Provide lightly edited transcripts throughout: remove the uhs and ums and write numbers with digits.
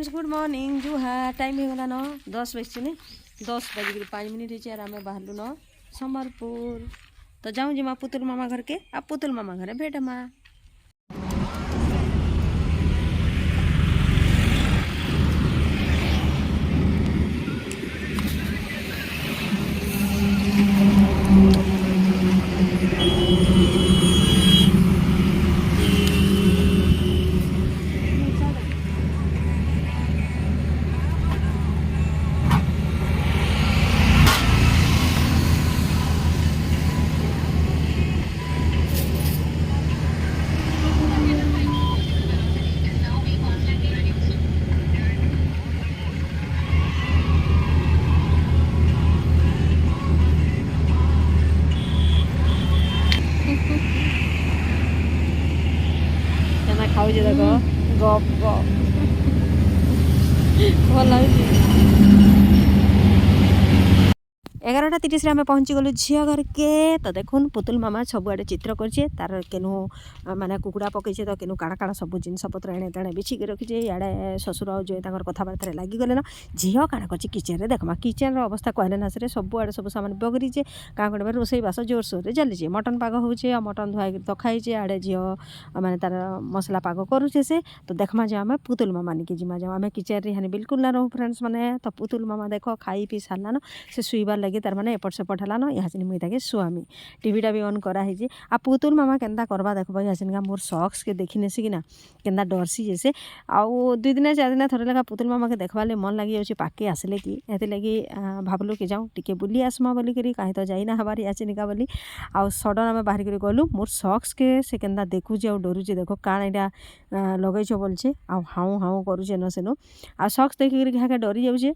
Friends good morning जुहार time हो गला न 10 बजे नहीं 10 बजे 5 मिनट होती आर आम बाहर न सम्बलपुर तो जाऊँ जिमा पुतुल मामा घर के अब पुतुल मामा घर भेट मा खाऊे देख गप गप भल लगे 11:30 आम पहुँची गलु झील घर के तो देखुन पुतुल मामा सबुआड़े चित्र करे तार केनु माने कुकुड़ा पकईचे तो केनु काड़ा काड़ा सब जिनस पत्र एणे तेणे बिछिक रखीचे इे शशुर जो कथबार्ता लगिगले न झील काण कर किचेन रे देखमा किचेन अवस्था कहले ना से सबुआड़े सब सामान बगरीचे क्या कर रोसई बास जोरसोर चलीचे मटन पाग हो मटन धुआई तो खाईचे आड़े झील माने तार मसला पाग करुचे से तो देखमा जो आम पुतुल मामा निके जिमा जाओ आम किचेन रे बिल्कुल ना रहूँ फ्रेंड्स मैंने तो पुतुल मामा देख खाई पी सारा न से शुईबार लगे तार माने एपट सेपट है न यहाँ मुई ताके शुआमी टीवीटा भी ऑन कराई आ पुतुल मामा केन्ता करवा देखो यहाँ मोर सक्स के देखी सी कि केन्ता डरसी जैसे आउ 2 दिन 4 दिन थोड़े लगा पुतुल मामा के देखवाले मन लगी जाऊँचे पाके आसले कि ये लगी भावलु कि जाऊँ टिके बुली आसमा बोली कहीं तो जाइना हबार याचिनिका बोली आउ सडन आम बाहर कर गलु मोर सक्स के से केन्ता देखुचे आ डरुचे देखो काण यहाँ लगेछ बोलचे आ हाउ हाउ करुचे न सेनु आ सक्स देखिक यहाँ डरी जाऊँचे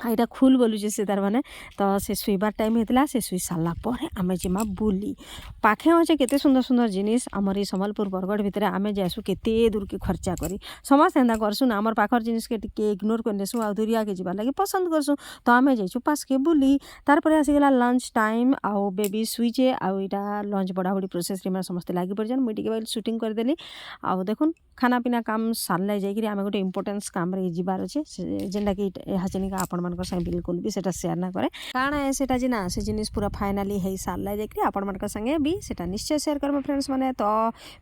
यहाँ खुल बोलुचे से तार माने तो से शुईबार टाइम होता से शुई सारा पर आम जिमा बुली पाखे अच्छे केते सुंदर सुंदर जिनिस आमर ये सम्बलपुर बरगढ़ भितर आम जासु केते दूर के खर्चा करी समस्त एंता करसुन आमर पाखर जिनिस के टिके इग्नोर कर देसु आ दूरिया के जीवार लगे पसंद करसु तो आम जाइछु पास के बुली तार पर आसीगला लंच टाइम आउ बेबी शुईचे आउ यहाँ लंच बढ़ाबड़ी प्रोसेस रे समस्ते लगी पड़ जान मुई टिके शूटिंग करदेली आउ देखुन खाना पीना काम सारे जाकि आम गोटे इम्पोर्टेन्स काम जीवार अच्छे जेनटा कि हाचिनिका आपण मान संगे बिल्कुल भी सेटा शेयर ना करे काण है सेटा जी ना से जिनिस पूरा फाइनाली है सारा जाकि आपण मान संगे भी सेटा निश्चय शेयर करबो फ्रेंड्स माने तो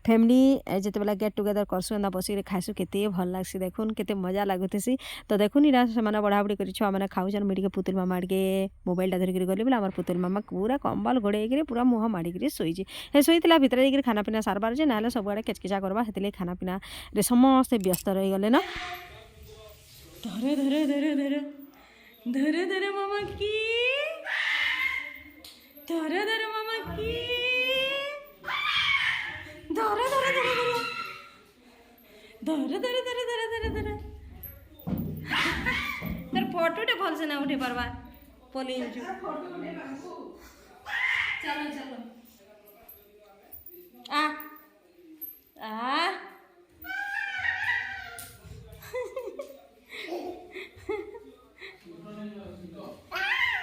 फैमिली जिते बेला गेट टुगेदर करसु एंदा बसिक खाइसु केते भल लागसी देखुन केते मजा लागुथसी तो देखुन इरा से माने बढ़ाबड़ी करी छुआ माने खाउछन मिडिके पुतुल मामा आड़के मोबाइलटा धरिक गली बोले हमर पुतुल मामा पूरा कंबल घोड़े पूरा मुह माड़िक शोईचे हे शोईला भितर जाकि खाना पीना सारबार जे ना सबुआड़े केचकेचा करवा हेतले खाना पीना रे समस्ते व्यस्त रही गले ना धरे धरे धरे धरे धरे धरे मामा की धरे धरे मामा की धरे धरे धरे धरे धरे धरे धरे धरे धरे तर फोटोटे भल से ना उठे पारबा पली चलो चलो आ आ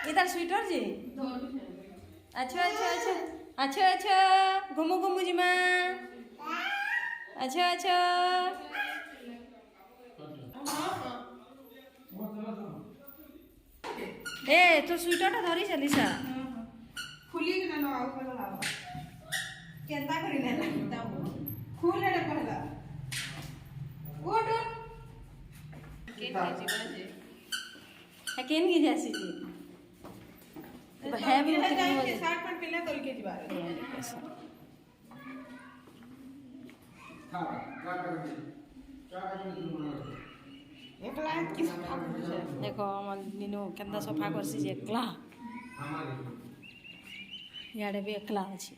इधर स्वेटर जी अच्छा अच्छा अच्छा अच्छा अच्छा घुमू घुमू जी माँ अच्छा अच्छा ए तो स्वेटर धरी चली सा खुली ना नो आउ पर लावा केंता करी लेला खुल ले पहला ओड केन के जी बाजे केन की जैसी जी है भी के साथ पर पिला कर के जीवा हां क्या करेंगे क्या करेंगे एकला किस सफा करछे देखो हमर नीनू केंदा सफा करसी जे एकला याडे भी एकला अछि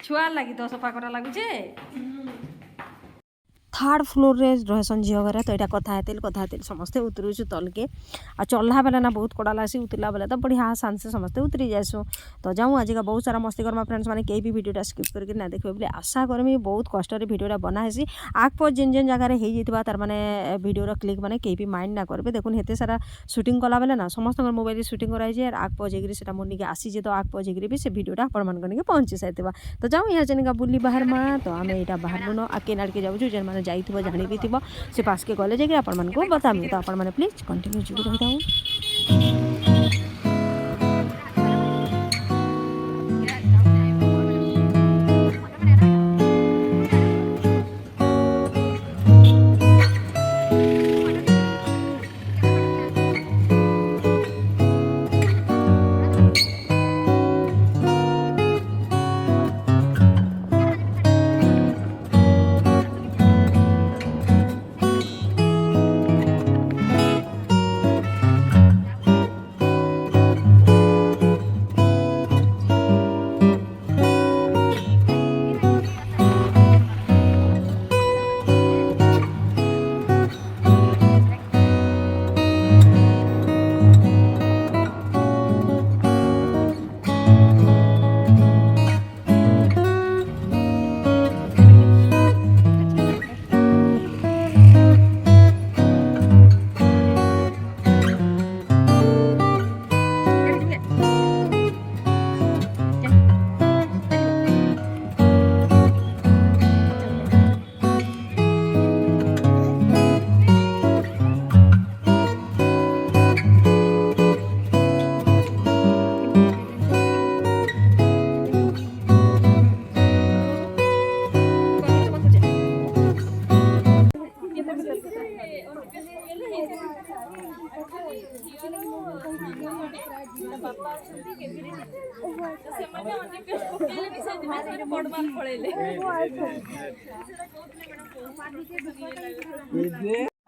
छुआ लगी तो सफा करा लागु छे थर्ड फ्लोर रे रहसन झील घर तो यहाँ कथा समस्ते उतरुचु तल के आ चढ़ला बेले ना बहुत कड़ा लासी उतरला बेले तो बढ़िया शांत से समस्ते उतरी जासु तो जाऊँ आज का बहुत सारा मस्ती करमा फ्रेंड्स मैंने कहीं भी वीडियोटा स्किप करके ना देखिए बोले आशा करमी बहुत कष्ट वीडियोटा बनाहेसी आग पर जेन जेन जगार हो तार मैंने वीडियोर क्लिक मैंने कहीं भी माइंड ना करेंगे देखुन हेते सारा सुटिंग कला बेले ना समस्त मोबाइल सुटिंग कराई आग पर जाइए से मोनिके आसी तो आग पर जाइए भी से वीडियोटा आपण पहुँची सारी तो जाऊँ यहाँ जनिका बुली बाहर में तो आम यहाँ बाहर नु आके नाड़के जाऊँ जेन मैंने जाइए जानी भी थी से पास के गले जाइए आपण को बतामी तो आपण मैंने प्लीज कंटिन्यू जुड़ी रही था।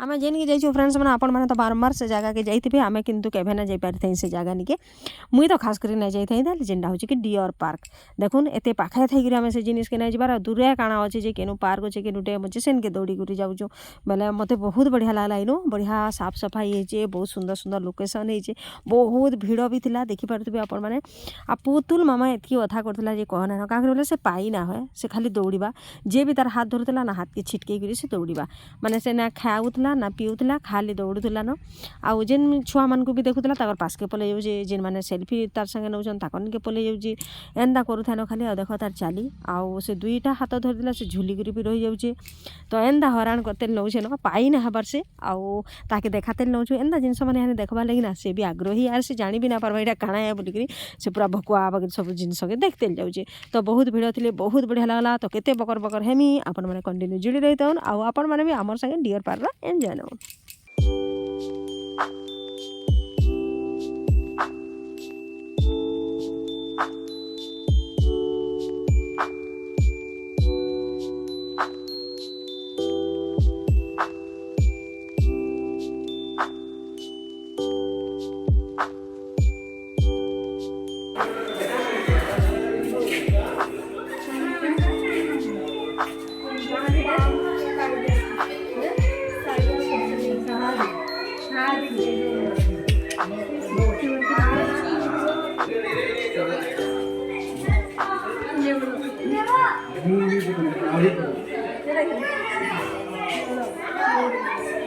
आम जेन की जाइए फ्रेंड्स मैंने आपण मैंने तो बारंबार से जगह के जाइए आम किंतु केभे ना जापारी से जगह निके मुई तो खास कर नहीं जाइए जेनटा हूँ कि डियर पार्क देखुन एत पाखे थी आम से जिनिस के नहीं जबार दूरिया काଣା अच्छे जे केनु पार्क अच्छे केनु डैम अच्छे सेन के दौड़ी कर जाऊँ बेले मत बहुत बढ़िया लगला इनु बढ़िया साफ सफाई होचे बहुत सुंदर सुंदर लोकेशन होचे बहुत भिड़ भी थिला देखि पारुथिबे आपण माने आ पुतुल मामा एतकी कथा करथिला जे कहना का बोले से पाई ना होए से खाली दौड़ीबा जे भी तार हाथ धरुथिला ना हाथ के छिटके करी से दौड़ीबा माने से ना खाउथिला ना पिउथिला खाली दौड़ुथिला न आउ जेन छुआ मान को भी देखुथिला ताकर पास के पले जाउजे जेन माने सेल्फी तार संगे नउछन ताकन के पले जाउजे एंदा करूथानो खाली आ देखो तार चाली आउ से दुईटा हाथ धरदिला से झुली करी भी रही जाउजे तो एंदा हैरान करते नउछे न पाई ना हबार से आउ ताके देखाते नउछु एंदा जिनस माने हाने देखबा लागि ना से भी आग्रही यार से जानी भी ना पारबा एटा काଣା है बोली करी से पूरा भकुआ बगे सब जिनस के देखते जाउजे तो बहुत भिड़ थिले बहुत बढ़िया लागला तो केते बकर बकर हेमी आपण माने कंटिन्यू जुड़ी रहितन आउ आपण माने भी हमर संगे डियर पार्क एंजॉय न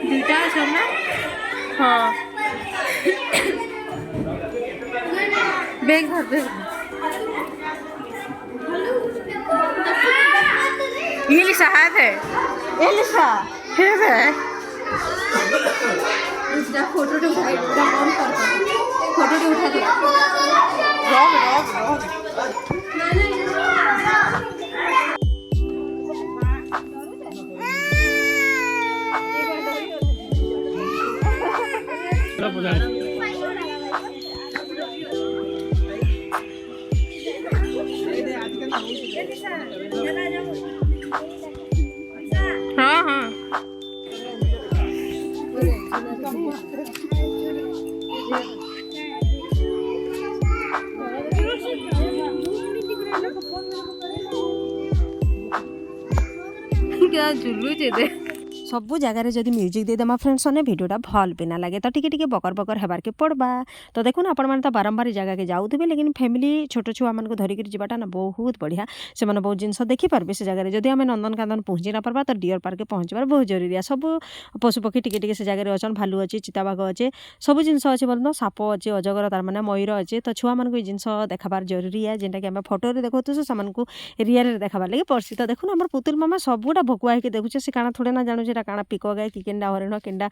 दुईटा छ ना हाँ बैग धर बैग एलिसा है एलिसा है इसका फोटो तो उठा इसका कौन करता फोटो तो उठा दे रॉब हाँ हाँ क्या जुल्लू चे सबू जगार जब म्यूजिक देदेमा फ्रेंड्स ने भिडियोटा भल भी ना लगे तो टिके बकर बकर हेबार के पड़वा। तो देखुन आपण मैंने तो बारंबार जगह के जाऊे लेकिन फैमिली छोट छुआ मान धरिक जाटा ना बहुत बढ़िया से बहुत जिन देखिपारे से जगह जब आम नंदनकानन पहुँची ना पार्बा तो डियर पार्क पहुँचबार बहुत जरूरी है। सब पशुपक्षी टिके से जगह अच्छे भालू अच्छे चिताबाघ अच्छे सब जिन अच्छे बोल साप अच्छे अजगर तार मैंने मयूर अच्छे तो छुआ मान जिन देखाबार जरूरी है जेनटा कि आम फोटो देखो से रियल देखाबार लगे पड़सी। तो देखुन आम पुतुल मामा सबूटा भकुआ होकर देखुचे से काଣା थोड़े ना जानूचे काଣା पिक गाए कि केनडा हरिण केनडा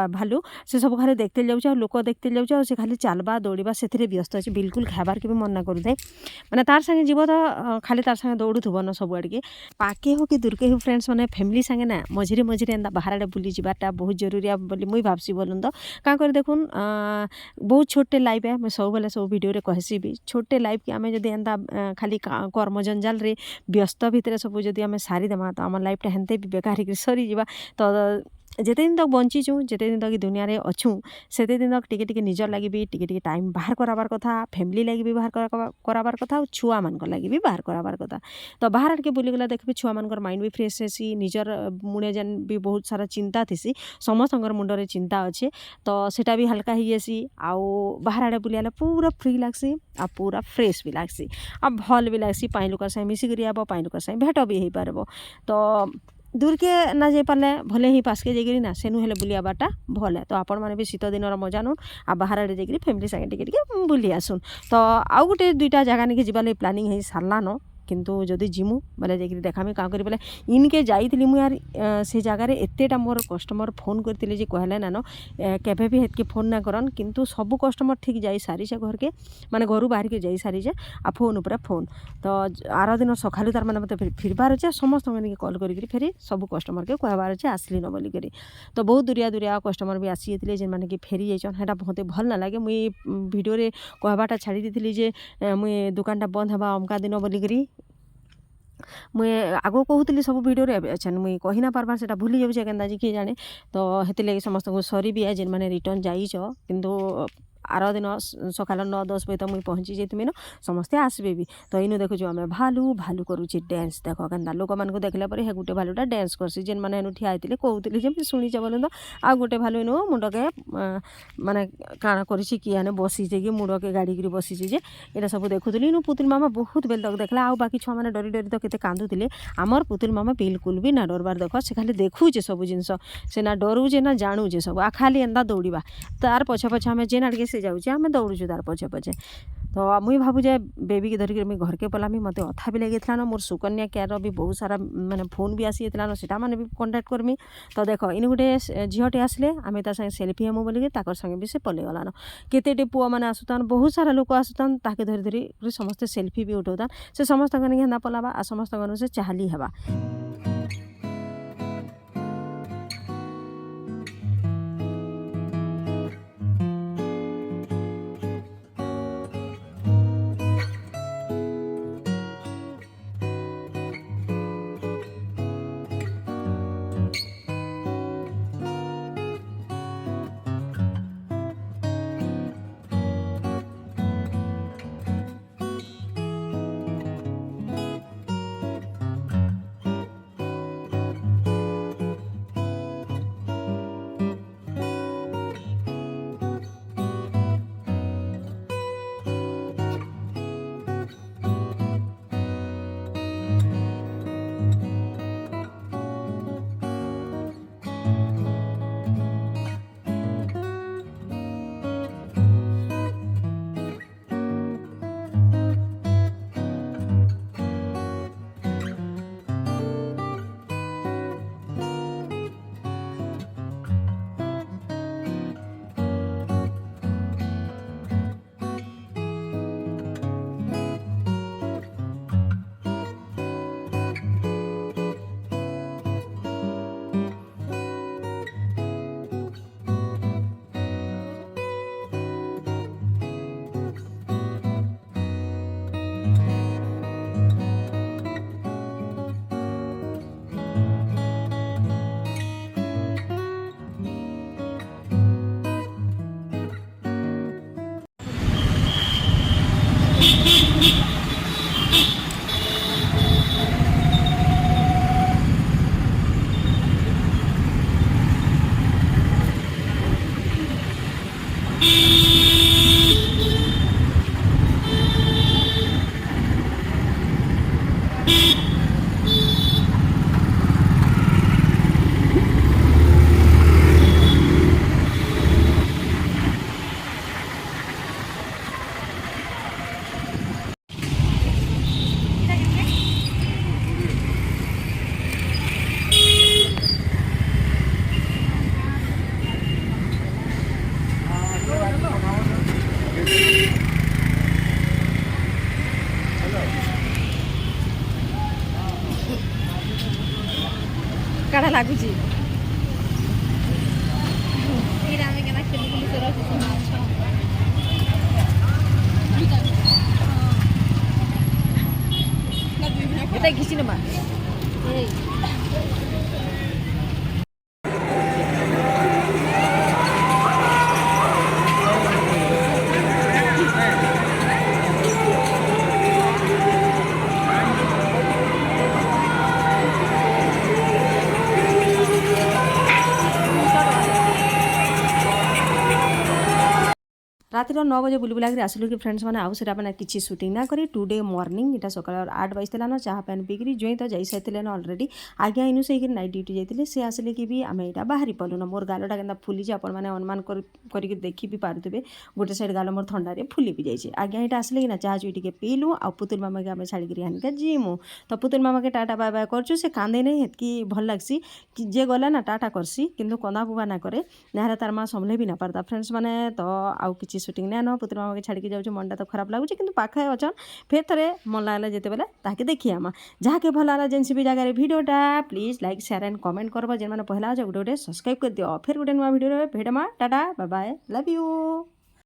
भालू से सब खाली देखते जाऊे लोक देखते जाऊे से खाली चलवा दौड़ा से व्यस्त अच्छे बिल्कुल खाबार के भी मन ना करूए मैंने तार संगे जीव तो खाली तार संगे दौड़ुव न सब आड़े पाके हो कि दूरके हो फ्रेंड्स मैंने फैमिली संगे ना मझे मझे एंता बाहर आड़े बुली जाटा बहुत जरूरी है बोली मुई भावसी बोलन। तो क्या कर देखुन बहुत छोटे लाइफ है मैं सब बेले सब वीडियो रे कहसी भी छोटे लाइफ के आमे जदि एंता खाली कर्म जंजाल रे व्यस्त भितर सब जदि आमे सारीदेमा तो आम लाइफटा हेन्ते भी बेकार सरी जावा। तो जेते दिन तक बंचीचु जेते दिन तक दुनिया रे अच्छू सेते दिन तक टिके निजर लगी भी टिके टाइम बाहर कराबार कथा फैमिली लगी भी बाहर कराबार कथा और छुआ मान लगी भी बाहर कराबार कथा। तो बाहर आड़के बुलीगला देखबी छुआ मान माइंड भी फ्रेश हेसी निजर मुणे जेन भी बहुत सारा चिंता थी समस्त मुंडरे चिंता अच्छे तो सेटा भी हल्का ही जासी आउ बाहर आड़े बुलियाले पूरा फ्री लगसी आ पूरा फ्रेश भी लगसी आ भल भी लगसी पाई लोक साथ मिसिक आब पाई लोक साथ भेट भी हो पार। तो दूर के ना जाई पारे भले ही पासके जाइए ना सेनु हेले बुलियाबाटा भल है। तो आपण मैंने भी शीत दिन मजा नून आ बाहर आड़े जाइए फैमिली संगे टिके बुली आसुन। तो आउ गोटे दुईटा जगह नहीं जीवार प्लानिंग हो सारान किंतु जदि जिमु बोले जाकि देखामी क्या करी बोले इनके जाइली मुझे यार से जगार एतेटा मोर कस्टमर फोन करते जे कहले नान केबे भी हेतके फोन ना करन किंतु सब कस्टमर ठीक जाई सारीचे घर के माने घर बाहर के जाई सारीचे आ फोन उपरे फोन। तो आर दिन सकालू तार मैंने मत फिरबार अच्छे समस्त कल करी फेरी सब कस्टमर के कहबार अच्छे आसली न बोलिक। तो बहुत दूरिया कस्टमर भी आसी जाते जेन मैंने कि फेरी जाइछन हेटा बहुत भल ना लगे मुई वीडियो रे कहबाटा छाड़ी देती जे मुई दुकानटा बंद हवा अमका दिन बोलिक मुझे आगो कहूली सब वीडियो रे अच्छा मुई कही ना पार्बार से भूली जाऊे केन्दा जी किए जाने। तो हेतिरलागि समस्त को सरी भी है जेन मैंने रिटर्न जाइछ किंतु आर दिन सकाल 9-10 बजे तो मुई पहुँची जाइमी न समस्ते आसबे भी। तो इनु देखु आम भालू भालू करुचे डांस देख केन्दा लोक मान देखला पर हे गोटे भालूटा डांस करसी जेन मैंने इनु ठिया होते कहते जे शुणीचे बोल। तो आ गोटे भालू इनु मुंडके माने काଣା करिछि किए बसीचे कि मुंडके गाड़ी बसीचे जे ये सब देखुली इनु पुतुल मामा बहुत बेल तक देखला आ बाकी छुआ मैंने डरी डरी तो केते कांदुले आमर पुतुल मामा बिल्कुल भी ना डरबार देख से खाली देखुचे सब जिनस से ना डरुचे ना जाणुचे सब आ खाली एंदा दौड़ा तार पछे पछे आम जेन आड़के से जाऊे आम दौड़ुचु तार पछे पछे। तो मुई भावुचे बेबी के धरिक मुझे घर के पलामी मत अथा भी लगे न मोर सुकन्या केयर भी बहुत सारा माने फोन भी आसी जाता से भी कंटाक्ट करमी। तो देख इन गोटे झीटे आसले आम संगे सेल्फी हेमु बोलिक ताकर संगे भी से पलैगलान केते पुआ मैंने आसुतान बहुत सारा लोक आसुतान ताके धरी धरी समस्ते सेल्फी भी उठाउतान से समस्त हेन्दा पलाबा आ समस्त से चाहली हेबा। କାଣା ଲାଗୁଛି ଏଇଟା ଆମେ କେନା ଖେଲୁଥିଲୁ ସେ ରଖିଛୁ ମାଛ এটা ঘিচি নেবা ଏଇ রাতের 9 বজে বুলি বুলাকি আসলু কি ফ্রেন্ডস মানে আউ সেটা মানে কিছু শুটিং না করে টুডে মর্নিং এটা সকাল 8 বাজতেলা না চাহা প্যান পিকি জুই তো যাই সাইলে না অলরেডি আজ্ঞা ইনু সেই নাইট ডিউটি যাইলে সে আসলে কি বি আমি এটা বাহারি পলু না মোর গালটা কেন ফুলিছে আপন মানে অনুমান করিকি দেখি বি পারুথিবে গোটে সাইড গাল মোর থন্ডারে ফুলি বি যাইছে আজ্ঞা এটা আসলে কি না চাহা চুই টিকে পিলু আর পুতুল মামাকে আমি ছাড়িকি হানিকা জিমু তো পুতুল মামাকে টাটা বাই বাই করছু সে কান্দে নাই হেতকি ভাল লাগছি কি যে গলা না টাটা করছি কিন্তু কন্দা বুবা না করে নাহলে তার মা সম্ভলে বি না পারতা ফ্রেন্ডস মানে তো আউ কিছু শুটিং না ন পুতুল মামাকে ছাড়িকি যাଉଛି মনটা তো ଖରାପ ଲାଗୁଛି କିନ୍ତୁ ପାଖେ ଅଛନ୍ ଫେର୍ ଥରେ ମନ ଲାଗିଲା ଯେତେବେଳେ ତାହାକେ ଦେଖି ଆमा ଯାହାକେ ଭଲ ଲାଗଲା ଯେନ୍ସି ବି ଜାଗାରେ ଭିଡ଼ିଓଟା please like share and comment କରବ ଯେନ୍ମାନେ ପହଲା ଅଛ ଗୋଟେ ଗୋଟେ ସବସ୍କ୍ରାଇବ୍ କରିଦିଅ ଫେର୍ ଗୋଟେ ନୂଆ ଭିଡ଼ିଓରେ ଭେଟମା tata bye bye love you